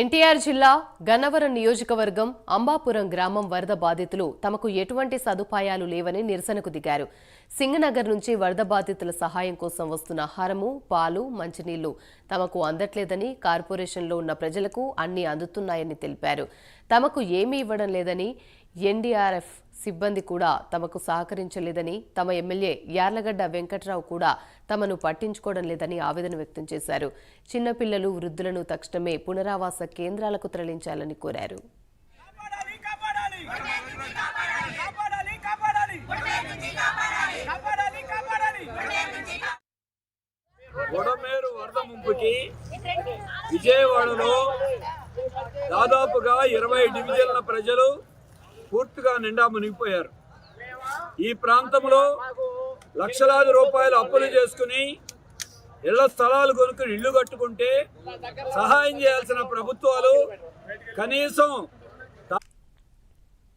ఎన్టీఆర్ జిల్లా గన్నవరం నియోజకవర్గం అంబాపురం గ్రామం వరద బాధితులు తమకు ఎటువంటి సదుపాయాలు లేవని నిరసనకు దిగారు. సింగనగర్ నుంచి వరద బాధితుల సహాయం కోసం వస్తున్న ఆహారము, పాలు, మంచినీళ్లు తమకు అందట్లేదని, కార్పొరేషన్లో ఉన్న ప్రజలకు అన్ని అందుతున్నాయని తెలిపారు. తమకు ఏమీ ఇవ్వడం లేదని, ఎన్డీఆర్ఎఫ్ సిబ్బంది కూడా తమకు సహకరించలేదని, తమ ఎమ్మెల్యే యార్లగడ్డ వెంకట్రావు కూడా తమను పట్టించుకోవడం లేదని ఆవేదన వ్యక్తం చేశారు. చిన్నపిల్లలు, వృద్ధులను తక్షణమే పునరావాస కేంద్రాలకు తరలించాలని కోరారు. వడమేరు వరద ముంపుకి విజయవాడలో దాదాపుగా 20 డివిజన్ల ప్రజలు పూర్తిగా నిండా మునిగిపోయారు. ఈ ప్రాంతంలో లక్షలాది రూపాయలు అప్పులు చేసుకుని ఇళ్ల స్థలాలు కొనుక్కుని ఇళ్లు కట్టుకుంటే సహాయం చేయాల్సిన ప్రభుత్వాలు కనీసం